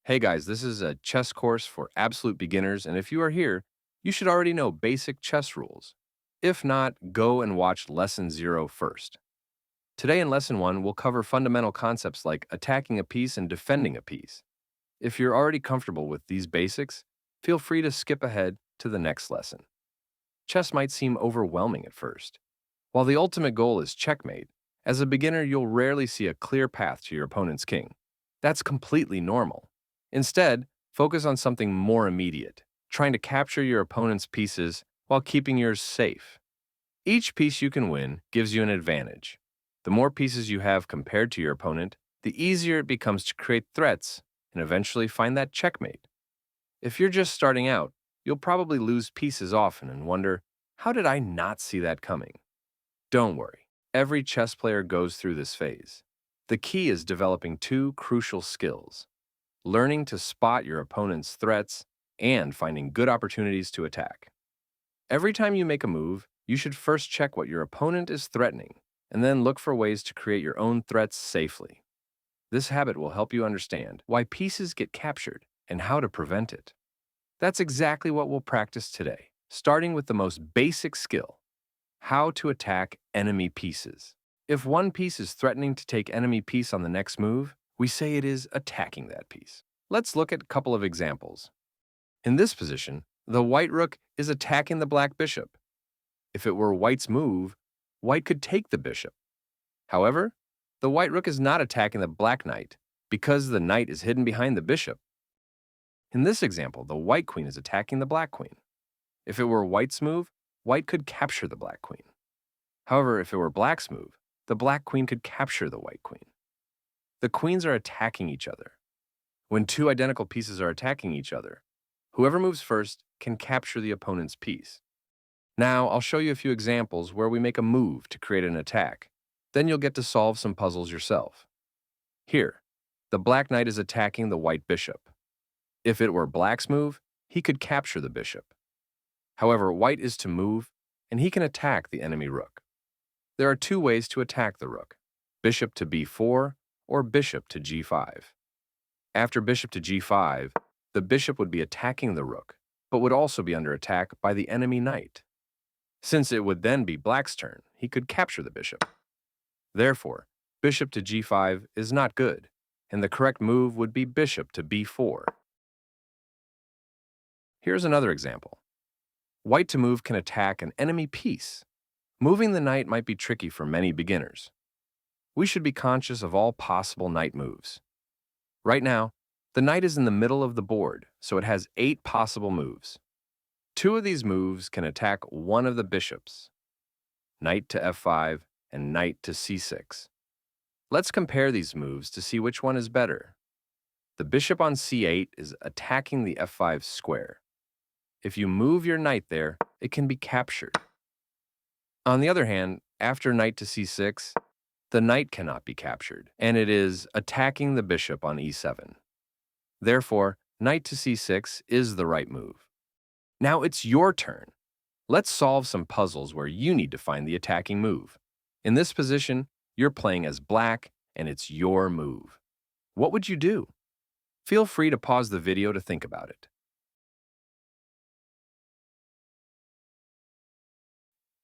Hey guys, this is a chess course for absolute beginners, and if you are here, you should already know basic chess rules. If not, go and watch Lesson 0 first. Today in Lesson 1, we'll cover fundamental concepts like attacking a piece and defending a piece. If you're already comfortable with these basics, feel free to skip ahead to the next lesson. Chess might seem overwhelming at first. While the ultimate goal is checkmate, as a beginner you'll rarely see a clear path to your opponent's king. That's completely normal. Instead, focus on something more immediate, trying to capture your opponent's pieces while keeping yours safe. Each piece you can win gives you an advantage. The more pieces you have compared to your opponent, the easier it becomes to create threats and eventually find that checkmate. If you're just starting out, you'll probably lose pieces often and wonder, how did I not see that coming? Don't worry, every chess player goes through this phase. The key is developing two crucial skills: learning to spot your opponent's threats and finding good opportunities to attack. Every time you make a move, you should first check what your opponent is threatening and then look for ways to create your own threats safely. This habit will help you understand why pieces get captured and how to prevent it. That's exactly what we'll practice today, starting with the most basic skill: how to attack enemy pieces. If one piece is threatening to take enemy piece on the next move, we say it is attacking that piece. Let's look at a couple of examples. In this position, the white rook is attacking the black bishop. If it were white's move, white could take the bishop. However, the white rook is not attacking the black knight because the knight is hidden behind the bishop. In this example, the white queen is attacking the black queen. If it were white's move, white could capture the black queen. However, if it were black's move, the black queen could capture the white queen. The queens are attacking each other. When two identical pieces are attacking each other, whoever moves first can capture the opponent's piece. Now, I'll show you a few examples where we make a move to create an attack. Then you'll get to solve some puzzles yourself. Here, the black knight is attacking the white bishop. If it were black's move, he could capture the bishop. However, white is to move, and he can attack the enemy rook. There are two ways to attack the rook: bishop to b4 or bishop to g5. After bishop to g5, the bishop would be attacking the rook, but would also be under attack by the enemy knight. Since it would then be black's turn, he could capture the bishop. Therefore, bishop to g5 is not good, and the correct move would be bishop to b4. Here's another example. White to move can attack an enemy piece. Moving the knight might be tricky for many beginners. We should be conscious of all possible knight moves. Right now, the knight is in the middle of the board, so it has 8 possible moves. 2 of these moves can attack one of the bishops: knight to f5 and knight to c6. Let's compare these moves to see which one is better. The bishop on c8 is attacking the f5 square. If you move your knight there, it can be captured. On the other hand, after knight to c6, the knight cannot be captured, and it is attacking the bishop on e7. Therefore, knight to c6 is the right move. Now it's your turn. Let's solve some puzzles where you need to find the attacking move. In this position, you're playing as black, and it's your move. What would you do? Feel free to pause the video to think about it.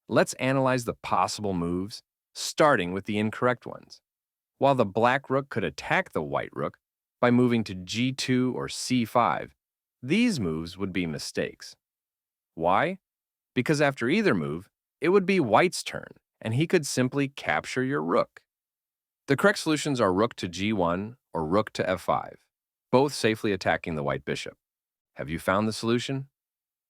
Let's analyze the possible moves, starting with the incorrect ones. While the black rook could attack the white rook by moving to g2 or c5, these moves would be mistakes. Why? Because after either move, it would be white's turn, and he could simply capture your rook. The correct solutions are rook to g1 or rook to f5, both safely attacking the white bishop. Have you found the solution?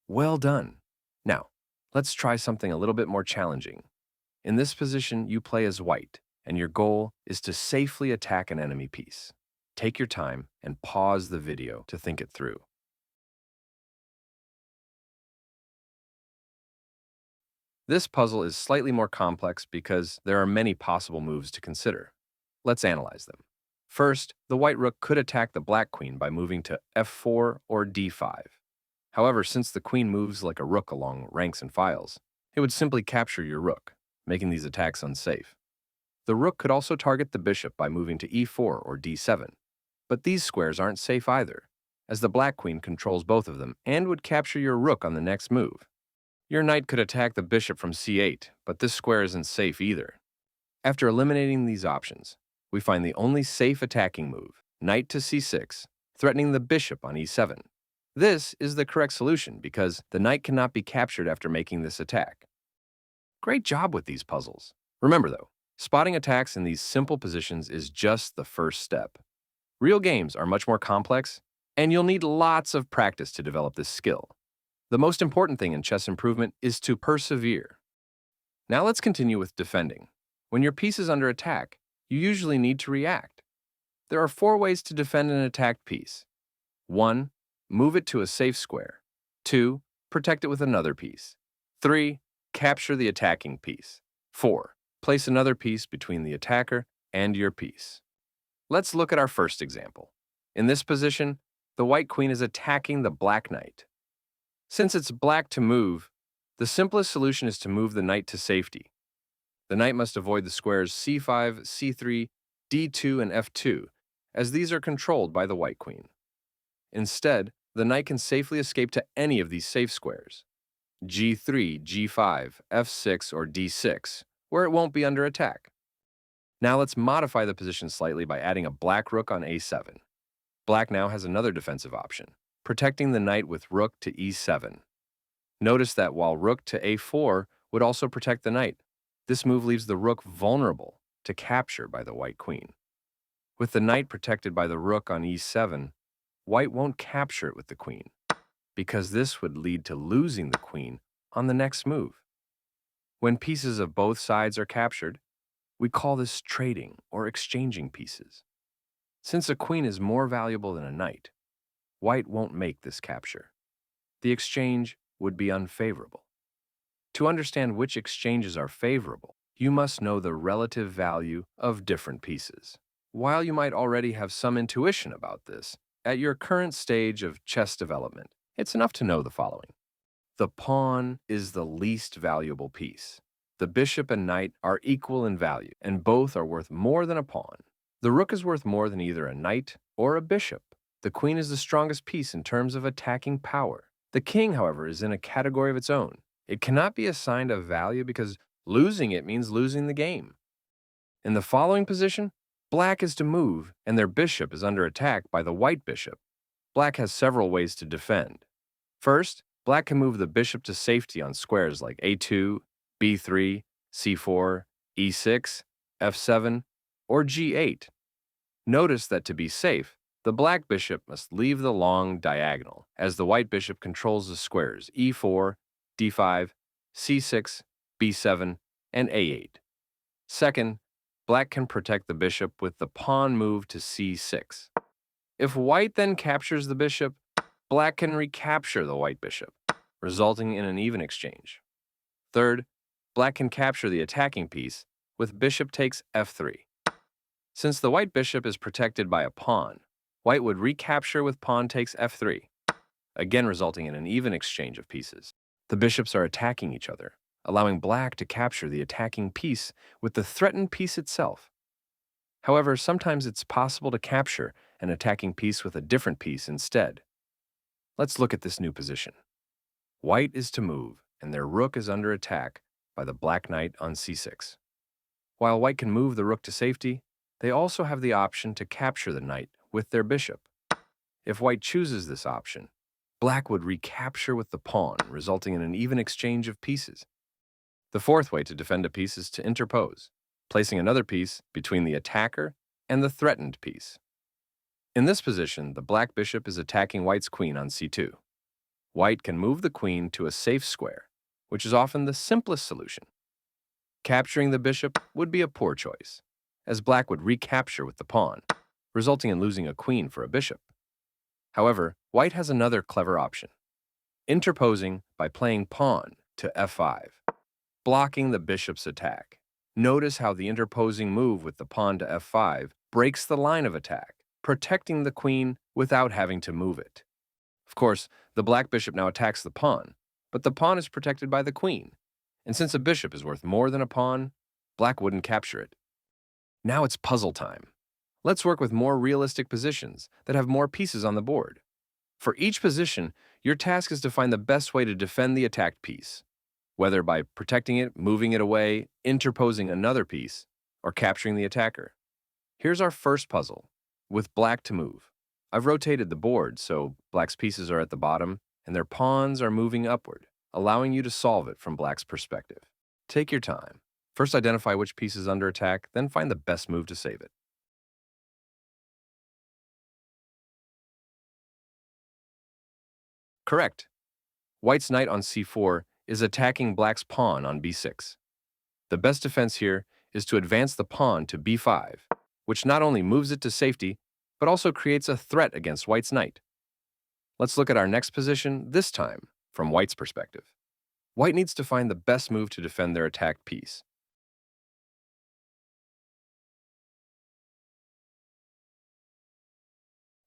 Well done. Now, let's try something a little bit more challenging. In this position, you play as white, and your goal is to safely attack an enemy piece. Take your time and pause the video to think it through. This puzzle is slightly more complex because there are many possible moves to consider. Let's analyze them. First, the white rook could attack the black queen by moving to f4 or d5. However, since the queen moves like a rook along ranks and files, it would simply capture your rook, making these attacks unsafe. The rook could also target the bishop by moving to e4 or d7, But these squares aren't safe either, as the black queen controls both of them and would capture your rook on the next move. Your knight could attack the bishop from c8, but this square isn't safe either. After eliminating these options, we find the only safe attacking move, knight to c6, threatening the bishop on e7. This is the correct solution because the knight cannot be captured after making this attack. Great job with these puzzles. Remember though, spotting attacks in these simple positions is just the first step. Real games are much more complex, and you'll need lots of practice to develop this skill. The most important thing in chess improvement is to persevere. Now let's continue with defending. When your piece is under attack, you usually need to react. There are 4 ways to defend an attacked piece. 1. Move it to a safe square. 2. Protect it with another piece. 3. Capture the attacking piece. 4. Place another piece between the attacker and your piece. Let's look at our first example. In this position, the white queen is attacking the black knight. Since it's black to move, the simplest solution is to move the knight to safety. The knight must avoid the squares c5, c3, d2, and f2, as these are controlled by the white queen. Instead, the knight can safely escape to any of these safe squares, g3, g5, f6, or d6, where it won't be under attack. Now let's modify the position slightly by adding a black rook on a7. Black now has another defensive option, protecting the knight with rook to e7. Notice that while rook to a4 would also protect the knight, this move leaves the rook vulnerable to capture by the white queen. With the knight protected by the rook on e7, white won't capture it with the queen, because this would lead to losing the queen on the next move. When pieces of both sides are captured, we call this trading or exchanging pieces. Since a queen is more valuable than a knight, white won't make this capture. The exchange would be unfavorable. To understand which exchanges are favorable, you must know the relative value of different pieces. While you might already have some intuition about this, at your current stage of chess development, it's enough to know the following. The pawn is the least valuable piece. The bishop and knight are equal in value, and both are worth more than a pawn. The rook is worth more than either a knight or a bishop. The queen is the strongest piece in terms of attacking power. The king, however, is in a category of its own. It cannot be assigned a value because losing it means losing the game. In the following position, black is to move, and their bishop is under attack by the white bishop. Black has several ways to defend. First, black can move the bishop to safety on squares like a2, b3, c4, e6, f7, or g8. Notice that to be safe, the black bishop must leave the long diagonal, as the white bishop controls the squares e4, d5, c6, b7, and a8. Second, black can protect the bishop with the pawn move to c6. If white then captures the bishop, black can recapture the white bishop, resulting in an even exchange. Third, black can capture the attacking piece with bishop takes f3. Since the white bishop is protected by a pawn, white would recapture with pawn takes f3, again resulting in an even exchange of pieces. The bishops are attacking each other, allowing black to capture the attacking piece with the threatened piece itself. However, sometimes it's possible to capture an attacking piece with a different piece instead. Let's look at this new position. White is to move, and their rook is under attack by the black knight on c6. While white can move the rook to safety, they also have the option to capture the knight with their bishop. If white chooses this option, black would recapture with the pawn, resulting in an even exchange of pieces. The fourth way to defend a piece is to interpose, placing another piece between the attacker and the threatened piece. In this position, the black bishop is attacking white's queen on c2. White can move the queen to a safe square, which is often the simplest solution. Capturing the bishop would be a poor choice, as black would recapture with the pawn, resulting in losing a queen for a bishop. However, white has another clever option, interposing by playing pawn to f5, blocking the bishop's attack. Notice how the interposing move with the pawn to f5 breaks the line of attack, protecting the queen without having to move it. Of course, the black bishop now attacks the pawn, but the pawn is protected by the queen, and since a bishop is worth more than a pawn, black wouldn't capture it. Now it's puzzle time. Let's work with more realistic positions that have more pieces on the board. For each position, your task is to find the best way to defend the attacked piece, whether by protecting it, moving it away, interposing another piece, or capturing the attacker. Here's our first puzzle, with black to move. I've rotated the board so black's pieces are at the bottom and their pawns are moving upward, allowing you to solve it from black's perspective. Take your time. First identify which piece is under attack, then find the best move to save it. Correct. White's knight on c4 is attacking black's pawn on b6. The best defense here is to advance the pawn to b5, which not only moves it to safety, but also creates a threat against white's knight. Let's look at our next position, this time from white's perspective. White needs to find the best move to defend their attacked piece.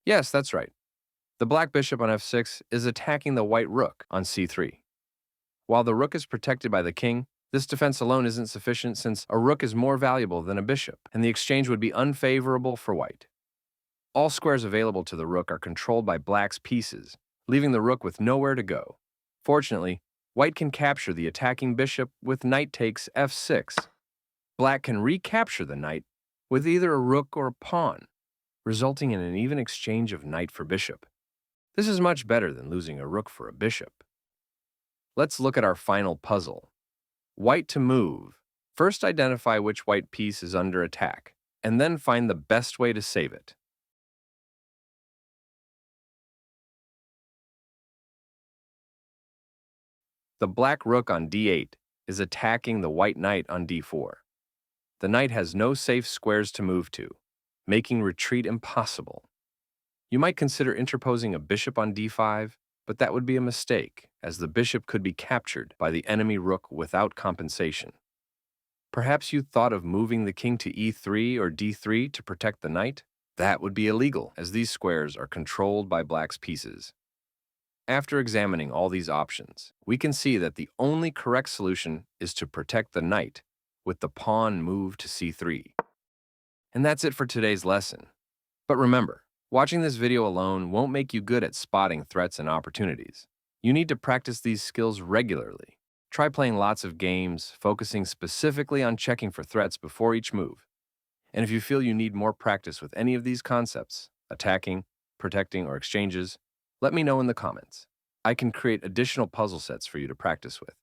Yes, that's right. The black bishop on f6 is attacking the white rook on c3. While the rook is protected by the king, this defense alone isn't sufficient since a rook is more valuable than a bishop, and the exchange would be unfavorable for white. All squares available to the rook are controlled by black's pieces, leaving the rook with nowhere to go. Fortunately, white can capture the attacking bishop with knight takes f6. Black can recapture the knight with either a rook or a pawn, resulting in an even exchange of knight for bishop. This is much better than losing a rook for a bishop. Let's look at our final puzzle. White to move. First identify which white piece is under attack, and then find the best way to save it. The black rook on d8 is attacking the white knight on d4. The knight has no safe squares to move to, making retreat impossible. You might consider interposing a bishop on d5, but that would be a mistake, as the bishop could be captured by the enemy rook without compensation. Perhaps you thought of moving the king to e3 or d3 to protect the knight? That would be illegal, as these squares are controlled by black's pieces. After examining all these options, we can see that the only correct solution is to protect the knight with the pawn moved to c3. And that's it for today's lesson. But remember, watching this video alone won't make you good at spotting threats and opportunities. You need to practice these skills regularly. Try playing lots of games, focusing specifically on checking for threats before each move. And if you feel you need more practice with any of these concepts, attacking, protecting, or exchanges, let me know in the comments. I can create additional puzzle sets for you to practice with.